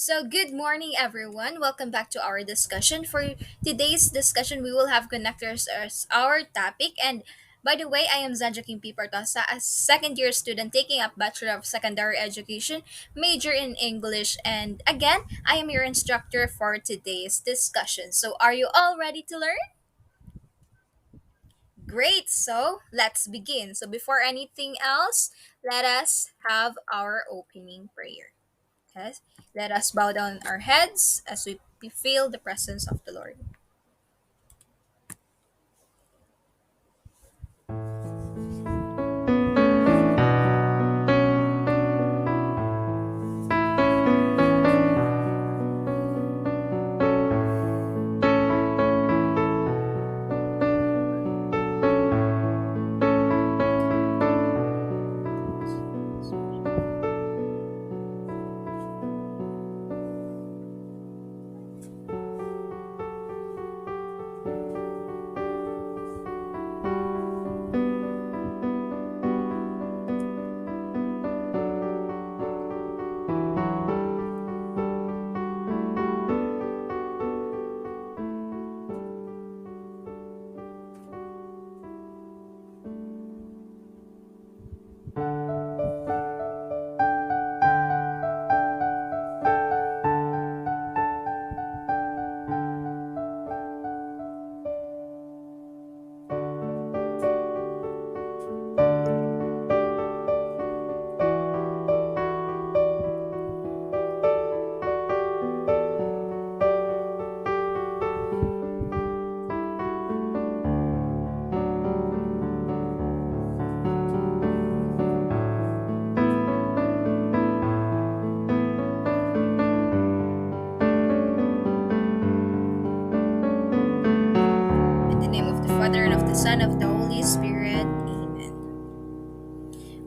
So, good morning, everyone. Welcome back to our discussion. For today's discussion, we will have connectors as our topic. And by the way, I am Zanjakin P. Partosa, a second year student taking up Bachelor of Secondary Education, major in English. And again, I am your instructor for today's discussion. So, are you all ready to learn? Great. So, let's begin. So, before anything else, let us have our opening prayer. Yes. Let us bow down our heads as we feel the presence of the Lord. In the name of the Father, and of the Son, and of the Holy Spirit. Amen.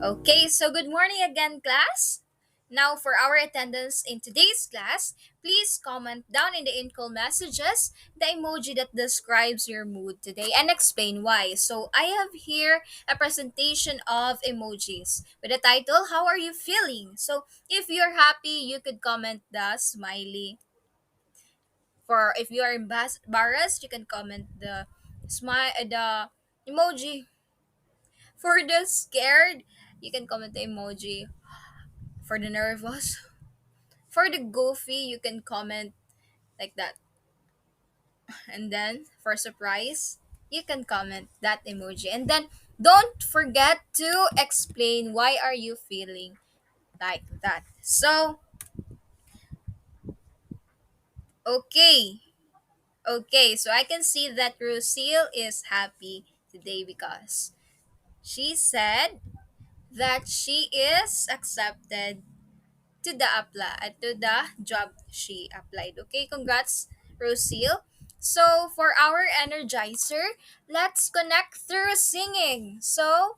Okay, so good morning again, class. Now, for our attendance in today's class, please comment down in the in-call messages the emoji that describes your mood today and explain why. So, I have here a presentation of emojis with the title, How Are You Feeling? So, if you're happy, you could comment the smiley. For if you are embarrassed, you can comment the the emoji. For the scared, you can comment the emoji. For the nervous, for the goofy, you can comment like that. And then for surprise, you can comment that emoji. And then don't forget to explain why are you feeling like that. So, okay. Okay, so I can see that Lucille is happy today because she said that she is accepted to the job she applied. Okay, congrats, Rosil. So for our energizer, let's connect through singing. So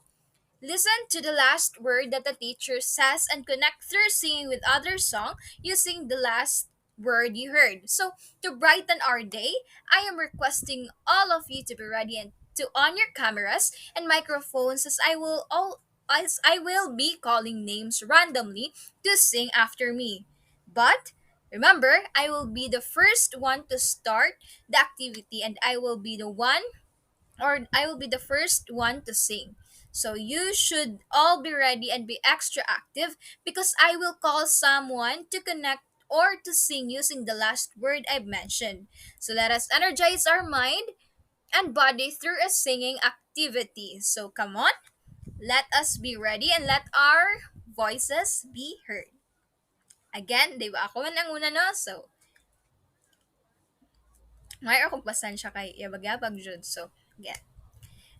listen to the last word that the teacher says and connect through singing with other song using the last word you heard. So to brighten our day, I am requesting all of you to be ready and to on your cameras and microphones as I will be calling names randomly to sing after me. But remember, I will be the first one to start the activity and I will be the first one to sing. So you should all be ready and be extra active because I will call someone to connect or to sing using the last word I've mentioned. So let us energize our mind and body through a singing activity. So come on, let us be ready and let our voices be heard. Again, di ba ako man ang una no? So, may akong pasensya kay Yabag-Yabag Jud. So, again.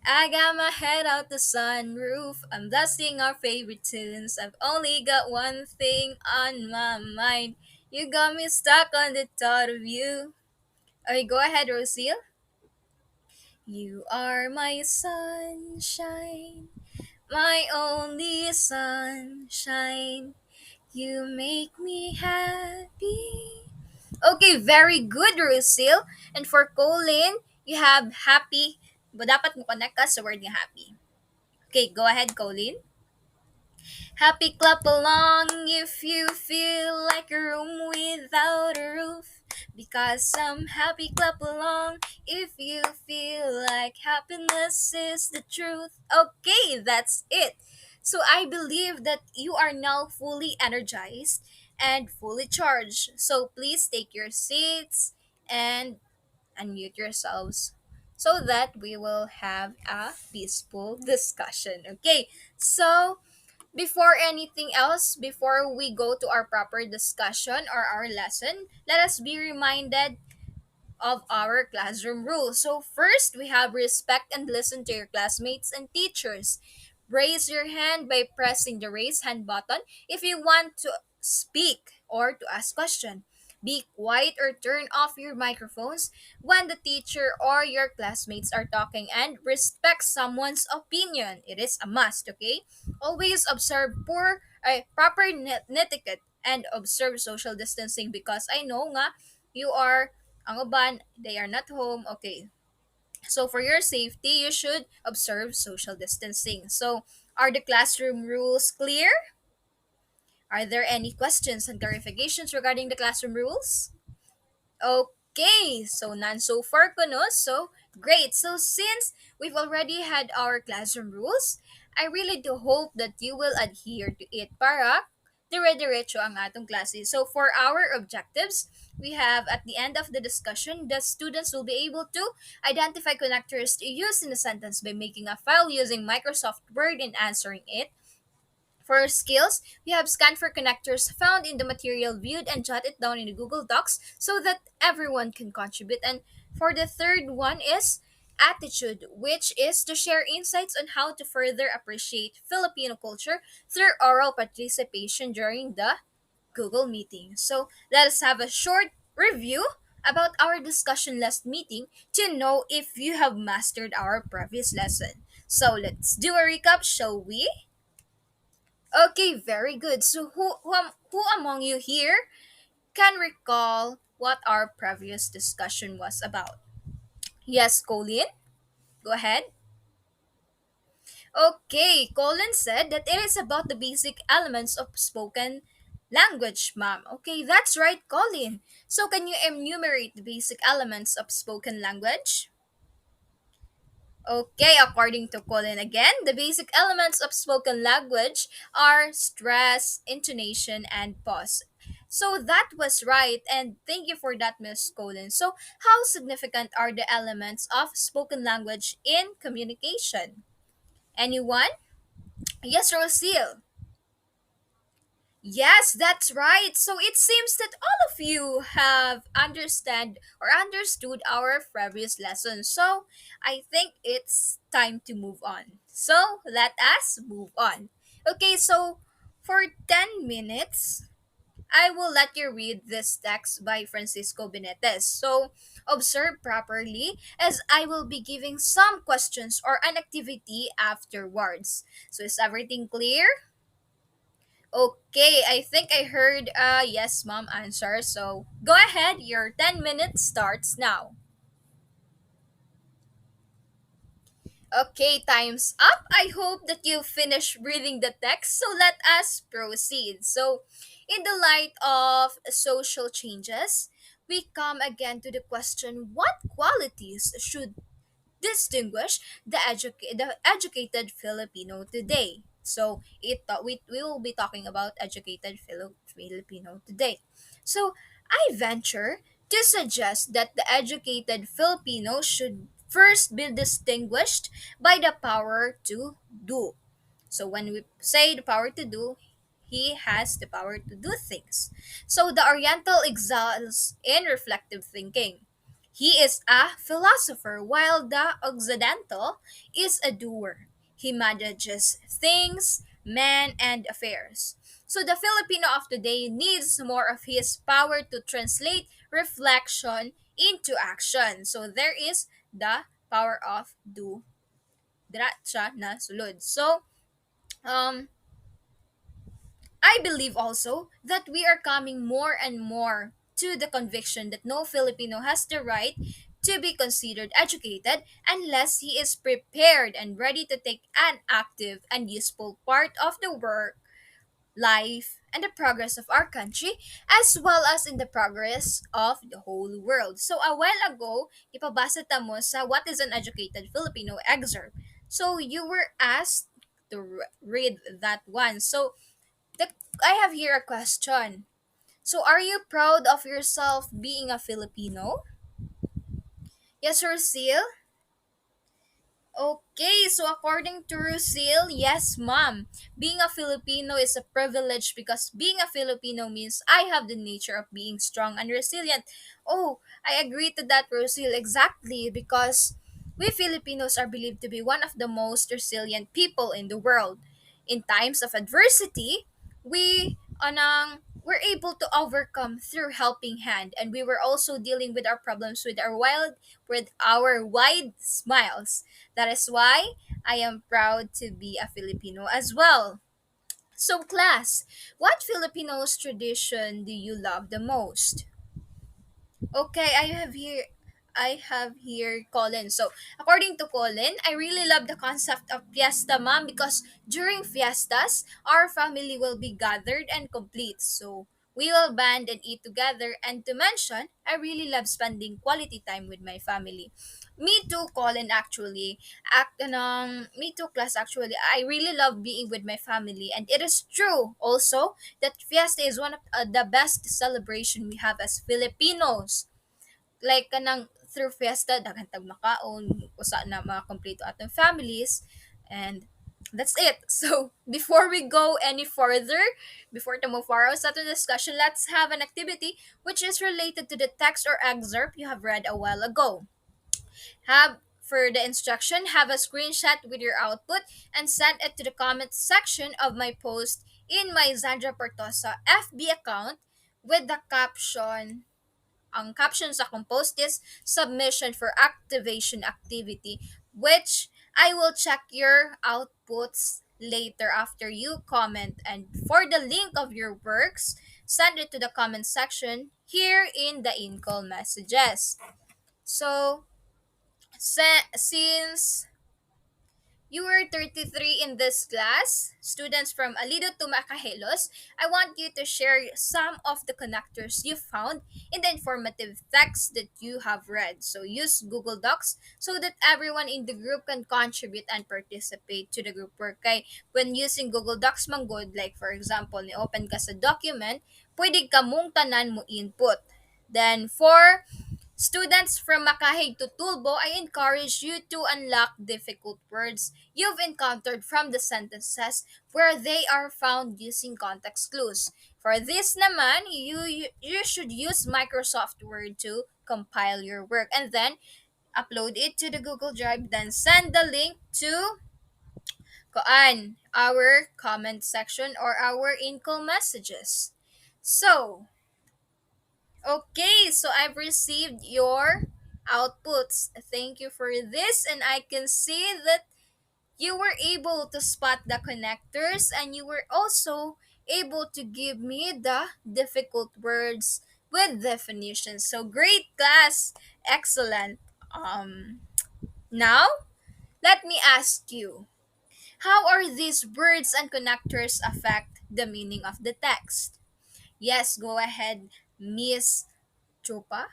I got my head out the sunroof. I'm dusting our favorite tunes. I've only got one thing on my mind. You got me stuck on the thought of you. Okay, go ahead, Rosil. You are my sunshine, my only sunshine. You make me happy. Okay, very good, Rosil. And for Colin, you have happy. Dapat mo connect ka sa word nga happy. Okay, go ahead, Colin. Happy clap along if you feel like a room without Because I'm happy, clap along if you feel like happiness is the truth. Okay, that's it. So I believe that you are now fully energized and fully charged. So please take your seats and unmute yourselves so that we will have a peaceful discussion. Okay, so before anything else, before we go to our proper discussion or our lesson, let us be reminded of our classroom rules. So, first, we have respect and listen to your classmates and teachers. Raise your hand by pressing the raise hand button if you want to speak or to ask question. Be quiet or turn off your microphones when the teacher or your classmates are talking, and respect someone's opinion. It is a must, okay? Always observe proper etiquette and observe social distancing because I know nga you are ang uban, they are not home. Okay. So for your safety, you should observe social distancing. So are the classroom rules clear? Are there any questions and clarifications regarding the classroom rules? Okay, so none so far kuno. So great. So since we've already had our classroom rules, I really do hope that you will adhere to it para dire-diretso ang atong klase. So for our objectives, we have at the end of the discussion, the students will be able to identify connectors to use in a sentence by making a file using Microsoft Word and answering it. For skills, we have scan for connectors found in the material viewed and jot it down in the Google Docs so that everyone can contribute. And for the third one is attitude, which is to share insights on how to further appreciate Filipino culture through oral participation during the Google meeting. So let us have a short review about our discussion last meeting to know if you have mastered our previous lesson. So let's do a recap, shall we? Okay, very good. So who among you here can recall what our previous discussion was about? Yes, Colin, go ahead. Okay, Colin said that it is about the basic elements of spoken language, ma'am. Okay, that's right, Colin. So can you enumerate the basic elements of spoken language? Okay, according to Colin again, the basic elements of spoken language are stress, intonation, and pause. So that was right, and thank you for that, Miss Colin. So, how significant are the elements of spoken language in communication? Anyone? Yes, Rosil. Yes, that's right. So it seems that all of you have understood our previous lesson. So I think it's time to move on. So let us move on. Okay, so for 10 minutes, I will let you read this text by Francisco Benetes. So observe properly as I will be giving some questions or an activity afterwards. So is everything clear? Okay, I think I heard yes mom answer. So go ahead, your 10 minutes starts now. Okay, time's up. I hope that you finished reading the text. So let us proceed. So, in the light of social changes, we come again to the question, what qualities should distinguish the educated Filipino today? So we will be talking about educated Filipino today. So I venture to suggest that the educated Filipino should first be distinguished by the power to do. So when we say the power to do, he has the power to do things. So the Oriental excels in reflective thinking. He is a philosopher, while the Occidental is a doer. He manages things, men, and affairs. So the Filipino of today needs more of his power to translate reflection into action. So there is the power of do. Diretsa na sulod. So, um, I believe also that we are coming more and more to the conviction that no Filipino has the right to be considered educated unless he is prepared and ready to take an active and useful part of the work life, and the progress of our country, as well as in the progress of the whole world. So a while ago, ipabasa ta mo sa What is an Educated Filipino excerpt. So you were asked to read that one. So the, I have here a question. So are you proud of yourself being a Filipino? Yes, Rosil? Okay, so according to Rusil, yes, ma'am. Being a Filipino is a privilege because being a Filipino means I have the nature of being strong and resilient. Oh, I agree to that, Rusil, exactly because we Filipinos are believed to be one of the most resilient people in the world. In times of adversity, we're able to overcome through helping hand, and we were also dealing with our problems with our wide smiles. That is why I am proud to be a Filipino as well. So, class, what Filipinos tradition do you love the most? Okay, I have here Colin. So, according to Colin, I really love the concept of fiesta, mom, because during fiestas, our family will be gathered and complete. So, we will band and eat together. And to mention, I really love spending quality time with my family. Me too, Colin, actually. Me too, class, actually. I really love being with my family. And it is true also that fiesta is one of the best celebration we have as Filipinos. Like kanang through fiesta daghan tag makaon usa na mga kompleto atong families, and that's it. So before we go any further, before to move forward sa ating discussion, let's have an activity which is related to the text or excerpt you have read a while ago. Have For the instruction, have a screenshot with your output and send it to the comment section of my post in my Zandra Portosa FB account with the caption. Ang caption sa akong post is submission for activation activity, which I will check your outputs later after you comment. And for the link of your works, send it to the comment section here in the in-call messages. So, since you were 33 in this class, students from Alido to Macahelos. I want you to share some of the connectors you found in the informative text that you have read. So use Google Docs so that everyone in the group can contribute and participate to the group work. Kay when using Google Docs manggod, like for example, ni-open ka sa document, pwede ka mong tanan mo input. Then for students from Makahig to Tulbo, I encourage you to unlock difficult words you've encountered from the sentences where they are found using context clues. For this naman, you should use Microsoft Word to compile your work and then upload it to the Google Drive, then send the link to our comment section or our in-call messages. So, okay, so I've received your outputs. Thank you for this, and I can see that you were able to spot the connectors and you were also able to give me the difficult words with definitions. So great class, excellent. Now let me ask you, how are these words and connectors affect the meaning of the text? Yes, go ahead, Miss Chupa.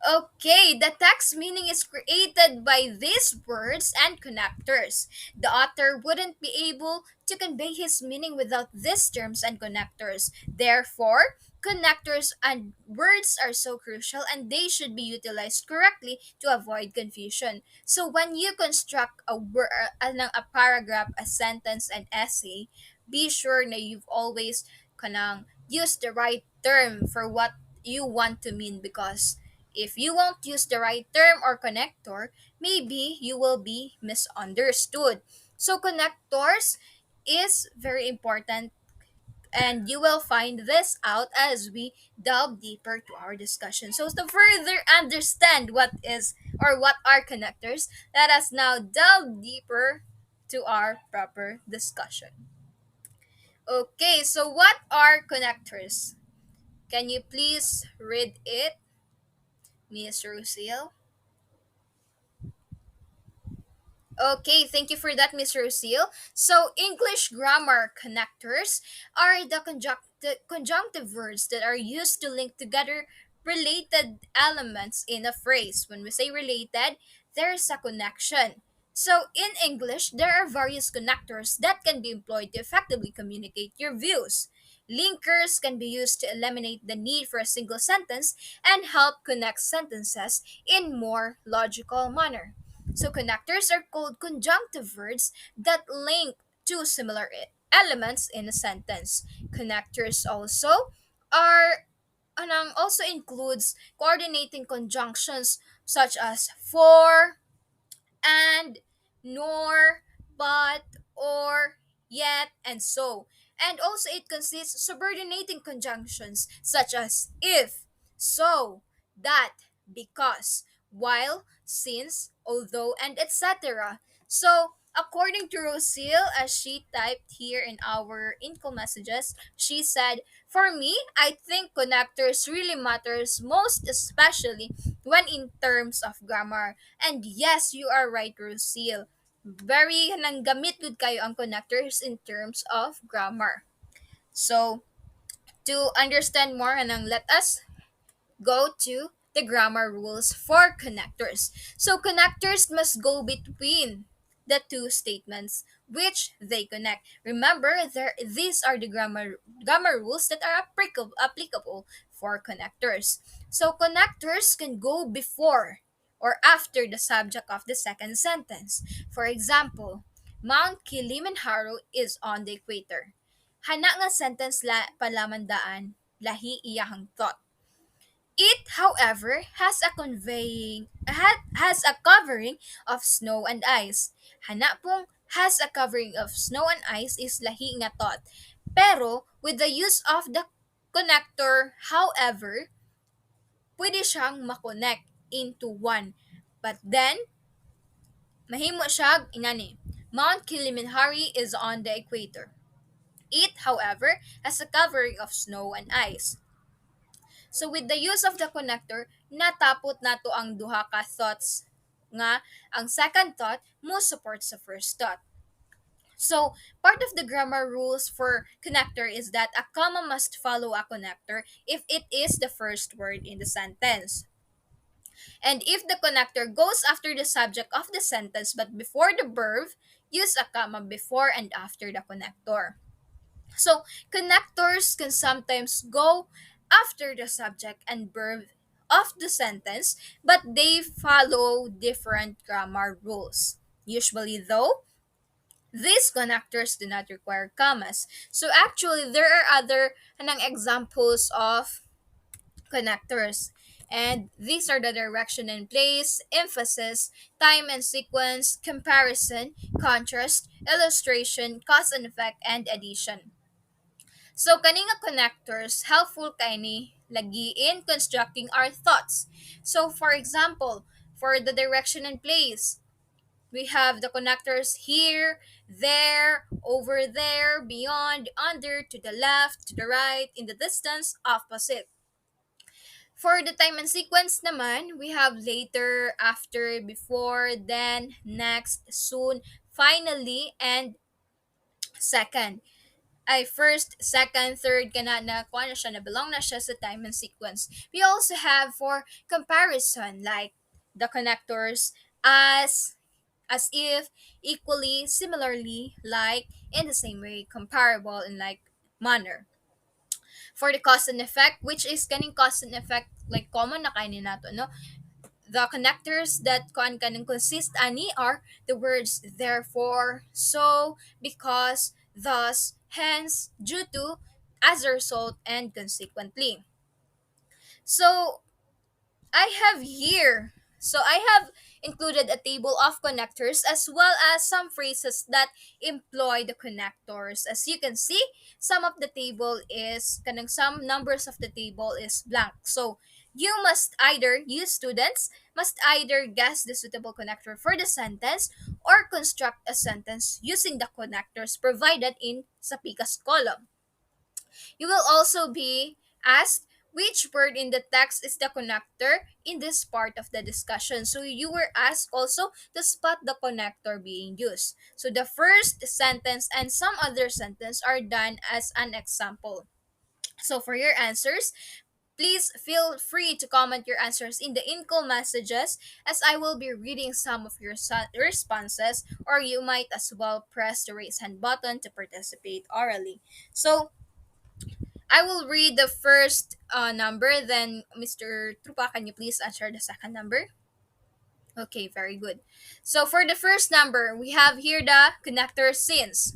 Okay, the text meaning is created by these words and connectors. The author wouldn't be able to convey his meaning without these terms and connectors. Therefore, connectors and words are so crucial and they should be utilized correctly to avoid confusion. So when you construct a paragraph, a sentence, an essay, be sure na you've always kanang used the right term for what you want to mean, because if you won't use the right term or connector, maybe you will be misunderstood. So connectors is very important, and you will find this out as we delve deeper to our discussion. So to further understand what are connectors, let us now delve deeper to our proper discussion. Okay, so what are connectors? Can you please read it, Miss Rusil? Okay, thank you for that, Mr. Lucille. So, English grammar connectors are the conjunctive words that are used to link together related elements in a phrase. When we say related, there's a connection. So, in English, there are various connectors that can be employed to effectively communicate your views. Linkers can be used to eliminate the need for a single sentence and help connect sentences in more logical manner. So connectors are called conjunctive words that link two similar elements in a sentence. Connectors are also includes coordinating conjunctions such as for, and, nor, but, or, yet, and so. And also it consists subordinating conjunctions such as if, so, that, because, while, since, although, and etc. So according to Rosil, as she typed here in our info messages, she said, "For me, I think connectors really matters most especially when in terms of grammar." And yes, you are right, Rosil. Very nanggamit gud kayo ang connectors in terms of grammar. So, to understand more, anang let us go to the grammar rules for connectors. So connectors must go between the two statements which they connect. Remember, these are the grammar rules that are applicable for connectors. So connectors can go before or after the subject of the second sentence. For example, Mount Kilimanjaro is on the equator. Hana nga sentence palamandaan, lahi iyahang thought. It, however, has a covering of snow and ice. Hana pong has a covering of snow and ice is lahi nga thought. Pero with the use of the connector, however, pwede siyang makonect into one. But then, mahimo siya inani. Mount Kilimanjaro is on the equator. It, however, has a covering of snow and ice. So with the use of the connector, natapot nato ang duha ka thoughts nga ang second thought mo supports sa first thought. So, part of the grammar rules for connector is that a comma must follow a connector if it is the first word in the sentence. And if the connector goes after the subject of the sentence but before the verb, use a comma before and after the connector. So, connectors can sometimes go after the subject and verb of the sentence, but they follow different grammar rules. Usually, though, these connectors do not require commas. So, actually, there are other examples of connectors. And these are the direction and place, emphasis, time and sequence, comparison, contrast, illustration, cause and effect, and addition. So kaning nga connectors helpful kay ni lagi in constructing our thoughts. So for example, for the direction and place, we have the connectors here, there, over there, beyond, under, to the left, to the right, in the distance, opposite. For the time and sequence naman, we have later, after, before, then, next, soon, finally, and second. Ay first, second, third kana na kuha na siya na belong na siya sa time and sequence. We also have for comparison like the connectors as if, equally, similarly, like, in the same way, comparable in like manner. For the cause and effect, which is kaning cause and effect like common na kainin nato, no? The connectors that can consist ani are the words therefore, so, because, thus, hence, due to, as a result, and consequently. So I have here. So I have included a table of connectors as well as some phrases that employ the connectors. As you can see, some of the table is kanang some numbers of the table is blank. So you students must either guess the suitable connector for the sentence or construct a sentence using the connectors provided in sa PICAS column. You will also be asked Which word in the text is the connector in this part of the discussion? So you were asked also to spot the connector being used. So the first sentence and some other sentence are done as an example. So for your answers, please feel free to comment your answers in the in-call messages as I will be reading some of your responses, or you might as well press the raise hand button to participate orally. So I will read the first number, then Mr. Trupa, can you please answer the second number? Okay, very good. So for the first number, we have here the connector since.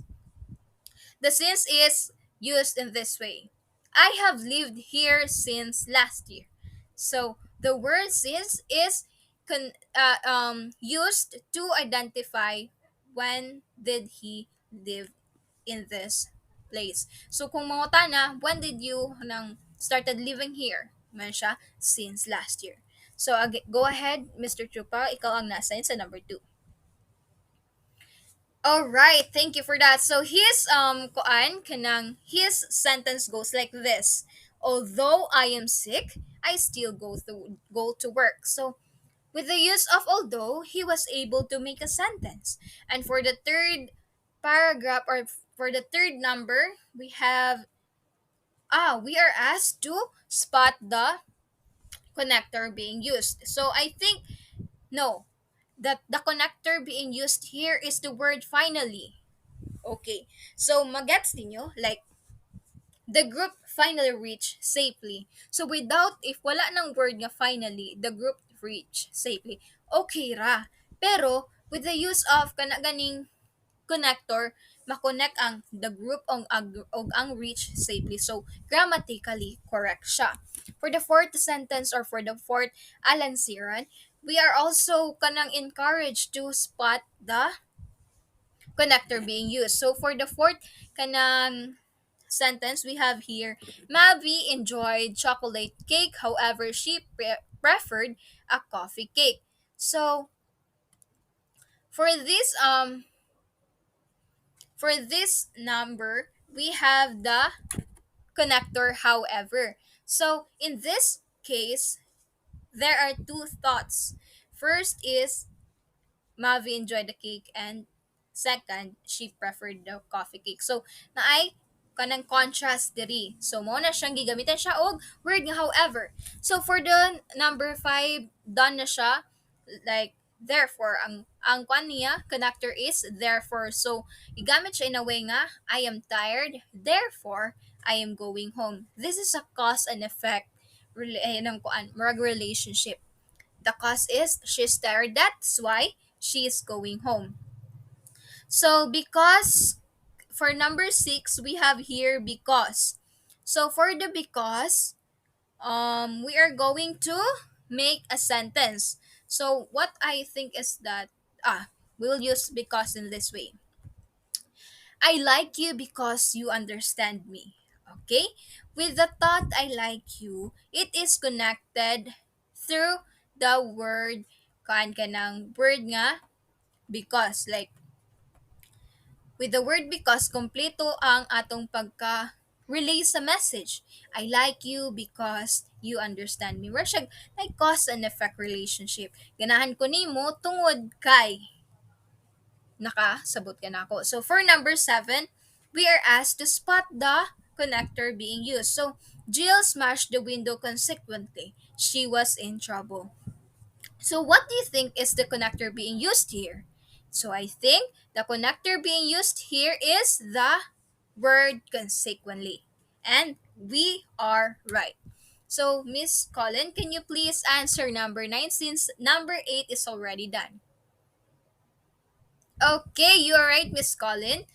The since is used in this way. I have lived here since last year. So the word since is used to identify when did he live in this place. So kung manguta na, when did you nang started living here? Man siya, since last year. So go ahead, Mr. Chupa, ikaw ang nasa sa number 2. All right, thank you for that. So his sentence goes like this. Although I am sick, I still go to work. So with the use of although, he was able to make a sentence. And for the third paragraph, or for the third number, we are asked to spot the connector being used. So I think no, that the connector being used here is the word finally. Okay. So magets ninyo, like the group finally reached safely. So without, if wala nang word nga finally, the group reached safely. Okay ra. Pero with the use of kana ganing connector, makonect ang the group og ang reach safely. So grammatically correct siya. For the fourth sentence, or for the fourth alansiran, we are also kanang encouraged to spot the connector being used. So for the fourth kanang sentence, we have here, Mavi enjoyed chocolate cake, however she preferred a coffee cake. So for this number, we have the connector however. So in this case, there are two thoughts. First is Mavi enjoyed the cake, and second, she preferred the coffee cake. So, naay kanang contrast diri. So, mo na siyang gigamitan siya og word nga however. So, for the number 5, done na siya. Like, therefore, ang kwan niya, connector is therefore. So, igamit siya in a way nga, I am tired, therefore, I am going home. This is a cause and effect relationship. The cause is she's tired, that's why she is going home. So because for number 6, we have here because. So for the because, we are going to make a sentence. So what I think is that we'll use because in this way. I like you because you understand me. Okay? With the thought I like you, it is connected through the word kan kanang word nga because, like with the word because, kompleto ang atong pagka-relay sa message. I like you because you understand me. Where siya, like cause and effect relationship. Ganahan ko nimo tungod kay nakasabot ka na ako. So for number 7, we are asked to spot the connector being used. So Jill smashed the window consequently. She was in trouble. So what do you think is the connector being used here? So I think the connector being used here is the word consequently. And we are right. So Miss Colin, can you please answer number 9 since number 8 is already done? Okay, you are right, Miss Colin.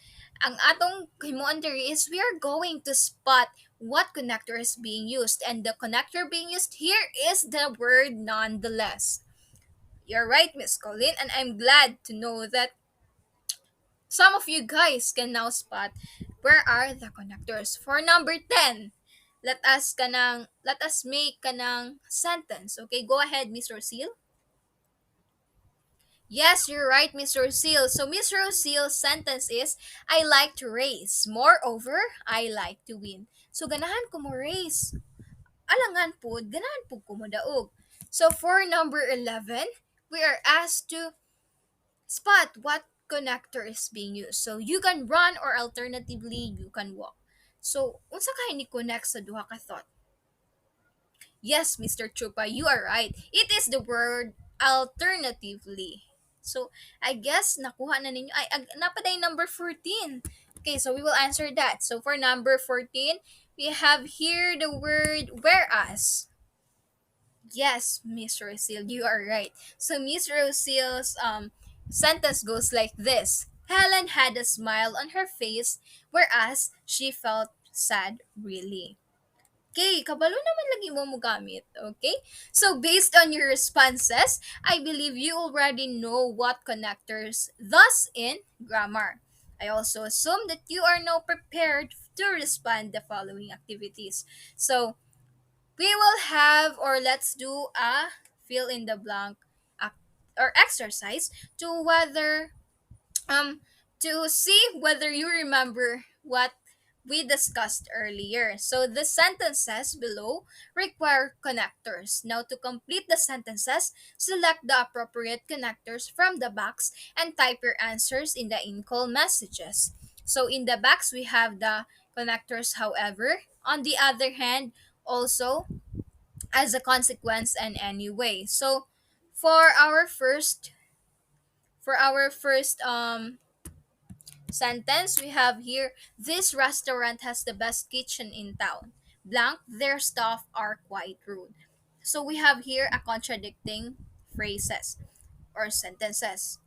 Ang atong himuon diri is we are going to spot what connector is being used, and the connector being used here is the word nonetheless. You're right, Miss Colleen, and I'm glad to know that some of you guys can now spot where are the connectors. For number 10, let us make kanang sentence. Okay, go ahead, Miss Rosil. Yes, you're right, Miss Rosil. So Miss Rosil's sentence is, I like to race. Moreover, I like to win. So ganahan ko mo race. alangan po, ganahan po ko modaog. So for number 11, we are asked to spot what connector is being used. So you can run or alternatively you can walk. So unsa kay ni connect sa duha ka thought? Yes, Mr. Chupa, you are right. It is the word alternatively. So, I guess nakuha na ninyo. Ay, napaday number 14. Okay, so we will answer that. So, for number 14, we have here the word whereas. Yes, Miss Rosil, you are right. So, Miss Rosil's sentence goes like this. Helen had a smile on her face, whereas she felt sad, really. Okay, kabalo naman lagi mo mo gamit. Okay? So, based on your responses, I believe you already know what connectors thus in grammar. I also assume that you are now prepared to respond the following activities. So, we will have or let's do a fill in the blank or exercise to whether to see whether you remember what we discussed earlier. So the sentences below require connectors. Now to complete the sentences, select the appropriate connectors from the box and type your answers in the in-call messages. So in the box we have the connectors however. On the other hand, also as a consequence and anyway. So for our first sentence we have here, this restaurant has the best kitchen in town. Blank, their staff are quite rude. So we have here a contradicting phrases or sentences.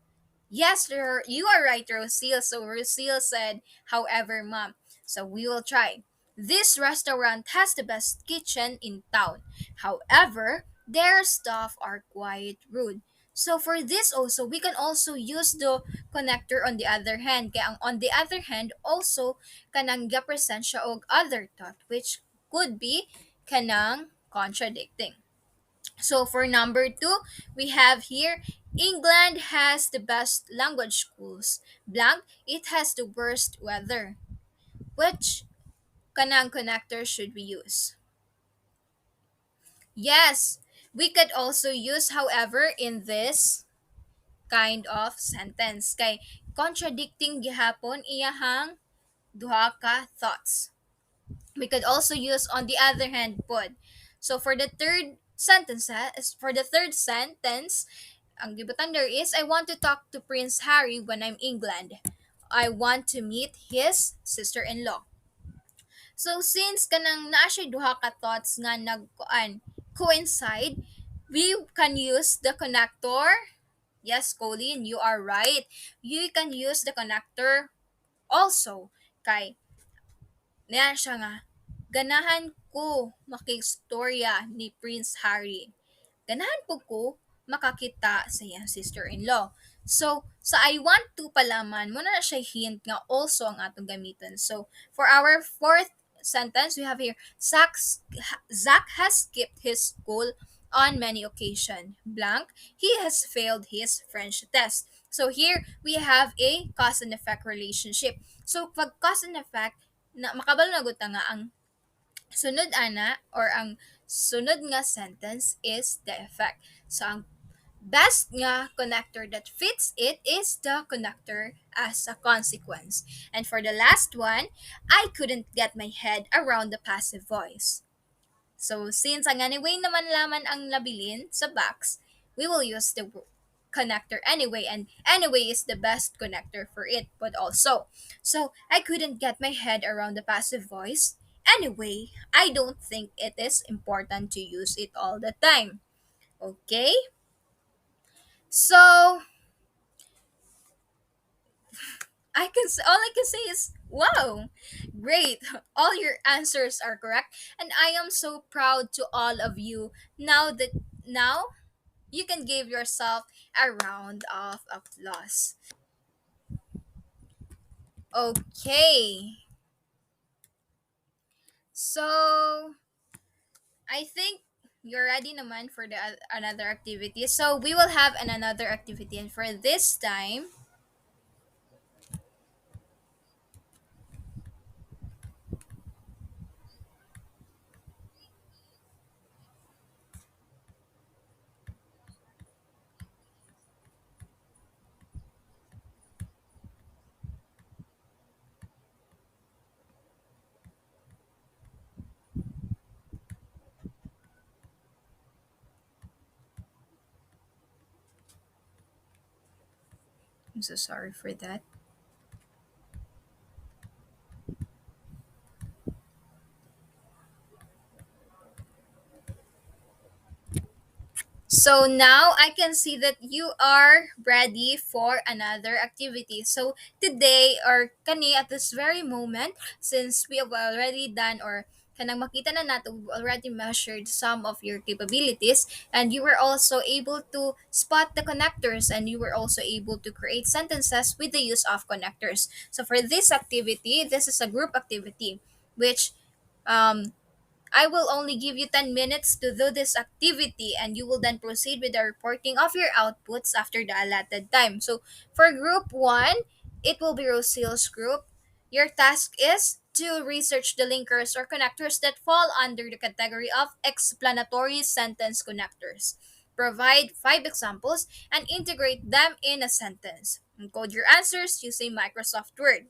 Yes, you are right, Rosil. So Rosil said, however, mom. So we will try. This restaurant has the best kitchen in town. However, their staff are quite rude. So for this also, we can also use the connector on the other hand. Kaya ang on the other hand, also, kanang represent siya og other thought, which could be kanang contradicting. So for number 2, we have here England has the best language schools. Blank, it has the worst weather. Which kanang connector should we use? Yes, we could also use however in this kind of sentence kay contradicting gihapon iyahang duha ka thoughts. We could also use on the other hand pod. So for the third sentence, ang gibutan there is I want to talk to Prince Harry when I'm England. I want to meet his sister-in-law. So since kanang naa siya duha ka thoughts nga coincide, we can use the connector. Yes, Colleen, you are right. You can use the connector also kay niya siya nga ganahan ko makistorya ni Prince Harry. Ganahan po ko makakita sa iyang sister-in-law. So, sa I want to palaman, muna na siya hint nga also ang atong gamiton. So, for our fourth sentence, we have here, Zach has skipped his school on many occasions. Blank, he has failed his French test. So, here, we have a cause and effect relationship. So, pag cause and effect, na makabalo na gud ta nga ang sunod ana or ang sunod nga sentence is the effect. So ang best nga connector that fits it is the connector as a consequence. And for the last one, I couldn't get my head around the passive voice. So since ang anyway naman laman ang labilin sa box, we will use the connector anyway, and anyway is the best connector for it but also. So I couldn't get my head around the passive voice. Anyway, I don't think it is important to use it all the time. Okay? So all I can say is wow. Great. All your answers are correct and I am so proud to all of you. Now you can give yourself a round of applause. Okay. So I think you're ready naman for the another activity. So we will have another activity and for this time, I'm so sorry for that. So now I can see that you are ready for another activity. So today or kani at this very moment, since we have already done or kanang makita na nato, we've already measured some of your capabilities and you were also able to spot the connectors and you were also able to create sentences with the use of connectors. So for this activity, this is a group activity which um, I will only give you 10 minutes to do this activity and you will then proceed with the reporting of your outputs after the allotted time. So for group 1, it will be Rosil's group. Your task is to research the linkers or connectors that fall under the category of explanatory sentence connectors. Provide 5 examples and integrate them in a sentence. Encode your answers using Microsoft Word.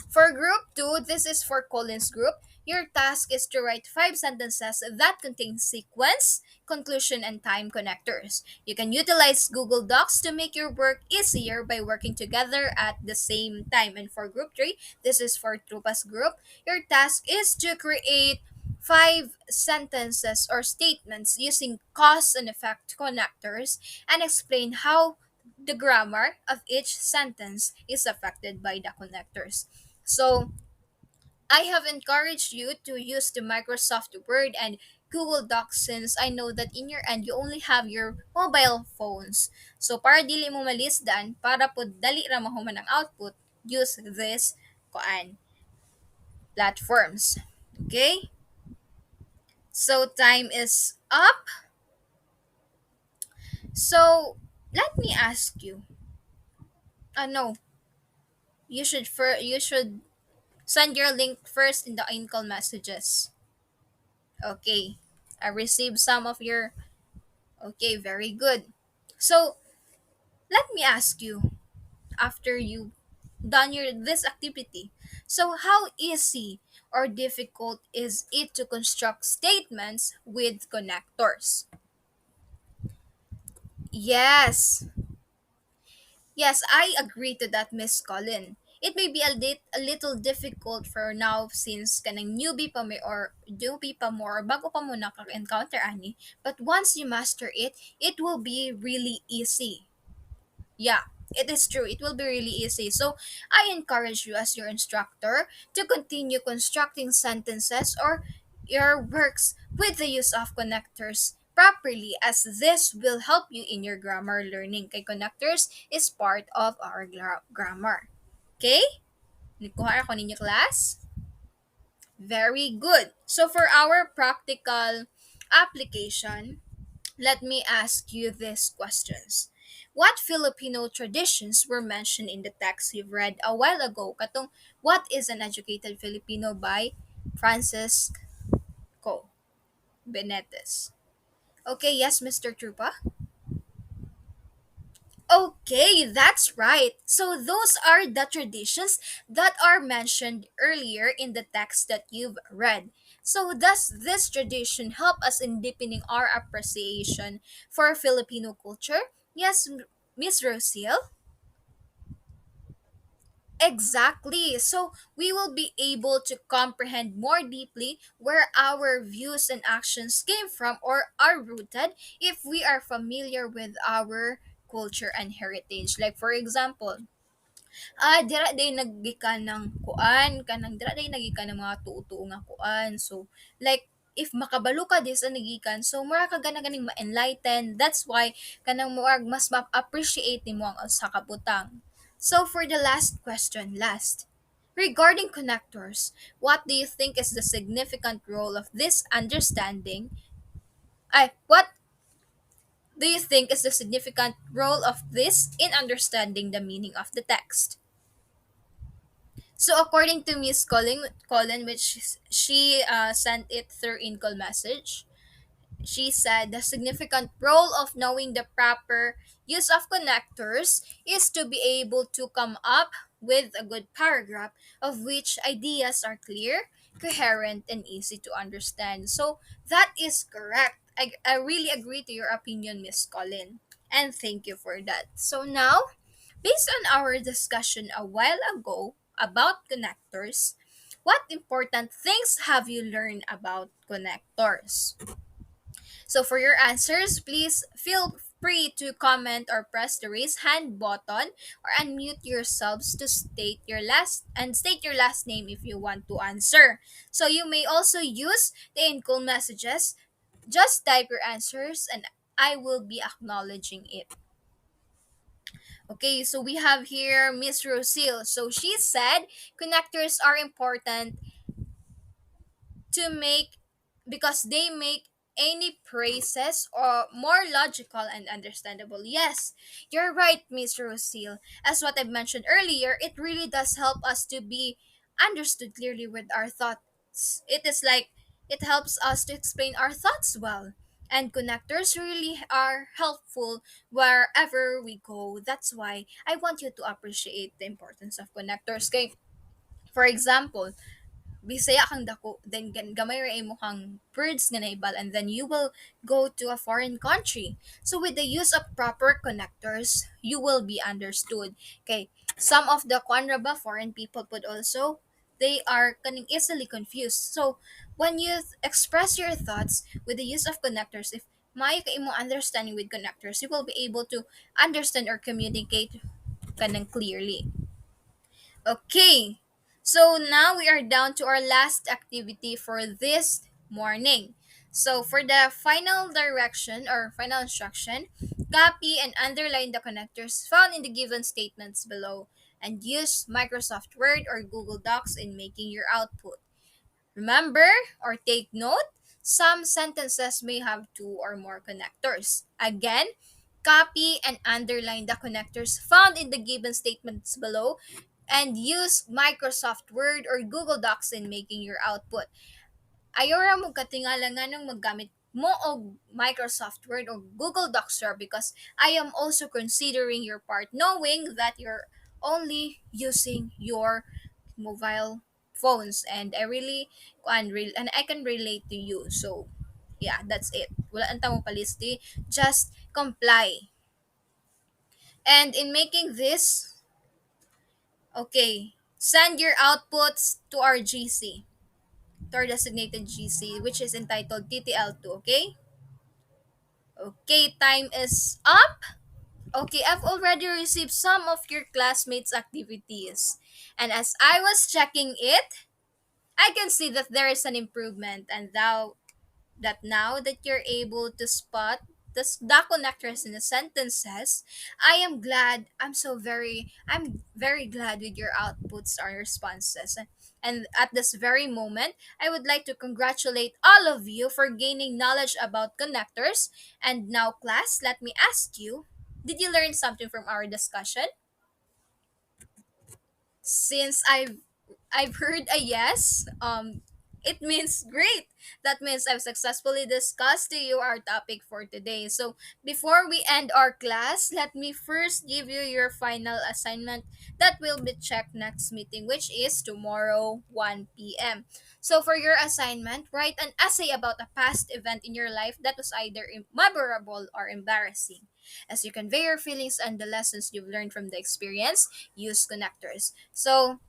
For group 2, this is for Colin's group. Your task is to write 5 sentences that contain sequence, conclusion, and time connectors. You can utilize Google Docs to make your work easier by working together at the same time. And for group 3, this is for Trupa's group. Your task is to create 5 sentences or statements using cause and effect connectors and explain how the grammar of each sentence is affected by the connectors. So, I have encouraged you to use the Microsoft Word and Google Docs since I know that in your end you only have your mobile phones. So para dili mo malisdan, para po dali ra mahuman ang output, use this kuan platforms. Okay? So time is up. So let me ask you. No, you should send your link first in the in-call messages. Okay. I received some of your. Okay, very good. So, let me ask you after you done your this activity. So, how easy or difficult is it to construct statements with connectors? Yes. Yes, I agree to that, Miss Colin. It may be a little difficult for now since kanang newbie pa more bago pa mo naka-encounter ani. But once you master it, it will be really easy. Yeah, it is true. It will be really easy. So, I encourage you as your instructor to continue constructing sentences or your works with the use of connectors properly as this will help you in your grammar learning. Kay connectors is part of our grammar. Okay? Nikuha ako ninyo class? Very good. So, for our practical application, let me ask you these questions. What Filipino traditions were mentioned in the text you've read a while ago? Katong What is an Educated Filipino by Francisco Benetes. Okay, yes, Mr. Trupa? Okay, that's right. So those are the traditions that are mentioned earlier in the text that you've read. So does this tradition help us in deepening our appreciation for Filipino culture? Yes, Miss Rosil? Exactly. So we will be able to comprehend more deeply where our views and actions came from or are rooted if we are familiar with our culture and heritage. Like for example, dira day naggikan ng kuan kanang dira day nagikan ng mga tuo nga kuan. So like if makabalo ka di sa nagikan, so mura ka ganing ma-enlighten. That's why kanang murag mas ma-appreciate nimo ang sa kabutang. So for the last question, regarding connectors, what do you think is the significant role of this understanding? What do you think is the significant role of this in understanding the meaning of the text? So according to Miss Colin, which she sent it through in-call message, she said the significant role of knowing the proper use of connectors is to be able to come up with a good paragraph of which ideas are clear, coherent, and easy to understand. So that is correct. I really agree to your opinion, Miss Colin. And thank you for that. So now Based on our discussion a while ago about connectors, what important things have you learned about connectors? So for your answers, please feel free to comment or press the raise hand button or unmute yourselves to state your last name if you want to answer. So you may also use the in-call messages. Just type your answers and I will be acknowledging it. Okay, so we have here Miss Rosil. So she said connectors are important to make because they make any phrases or more logical and understandable. Yes, you're right, Miss Rosil. As what I mentioned earlier, it really does help us to be understood clearly with our thoughts. It is like it helps us to explain our thoughts well. And connectors really are helpful wherever we go. That's why I want you to appreciate the importance of connectors. Okay? For example, Bisaya kang dako, then gamay ra imo kang words nga naibal, and then you will go to a foreign country. So with the use of proper connectors, you will be understood. Okay, some of the kwanraba foreign people put also, they are kaning easily confused. So when you express your thoughts with the use of connectors, if maayo ka imo understanding with connectors, you will be able to understand or communicate kanang clearly. Okay, so now we are down to our last activity for this morning. So for the final direction or final instruction, copy and underline the connectors found in the given statements below and use Microsoft Word or Google Docs in making your output. Remember or take note, some sentences may have two or more connectors. Again, copy and underline the connectors found in the given statements below and use Microsoft Word or Google Docs in making your output. Ayaw ra mo katingala nga nung maggamit mo og Microsoft Word or Google Docs, sir, because I am also considering your part knowing that you're only using your mobile phones, and and I can relate to you. So yeah, that's it. Wala anta mo palisti, just comply. And in making this, okay, send your outputs to our GC, to our designated GC, which is entitled TTL2, okay? Okay, time is up. Okay, I've already received some of your classmates' activities. And as I was checking it, I can see that there is an improvement, and now that you're able to spot the connectors in the sentences, I'm very glad with your outputs or responses. And at this very moment, I would like to congratulate all of you for gaining knowledge about connectors. And now, class, let me ask you, did you learn something from our discussion? Since I've heard a yes, it means great. That means I've successfully discussed to you our topic for today. So before we end our class, let me first give you your final assignment that will be checked next meeting, which is tomorrow 1 p.m. So for your assignment, write an essay about a past event in your life that was either memorable or embarrassing. As you convey your feelings and the lessons you've learned from the experience, use connectors. So,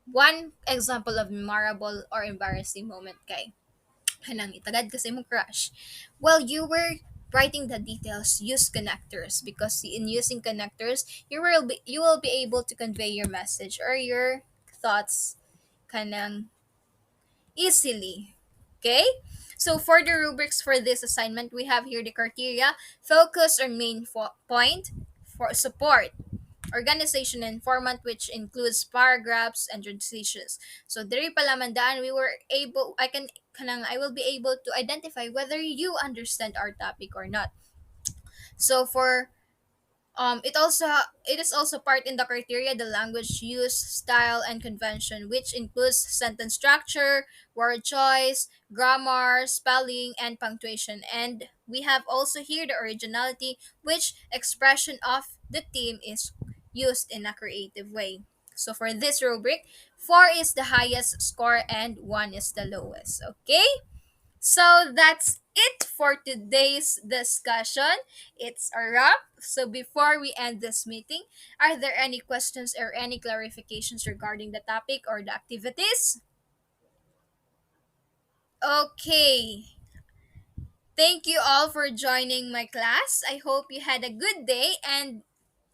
one example of memorable or embarrassing moment kay kanang itagad kasi mo crush. While you were writing the details, use connectors because in using connectors, you will be able to convey your message or your thoughts kanang easily. Okay? So for the rubrics for this assignment, we have here the criteria: focus or main point, for support, organization and format, which includes paragraphs and transitions. So diri pala mandaan, I will be able to identify whether you understand our topic or not. So for it is also part in the criteria the language use, style, and convention, which includes sentence structure, word choice, grammar, spelling, and punctuation. And we have also here the originality, which expression of the theme is used in a creative way. So for this rubric, 4 is the highest score and 1 is the lowest. Okay? So that's it for today's discussion. It's a wrap. So before we end this meeting, are there any questions or any clarifications regarding the topic or the activities? Okay. Thank you all for joining my class. I hope you had a good day, and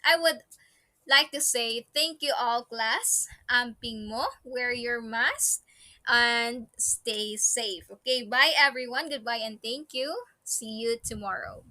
I would like to say thank you all class. Ping mo, wear your mask and stay safe. Okay, bye everyone. Goodbye and thank you. See you tomorrow.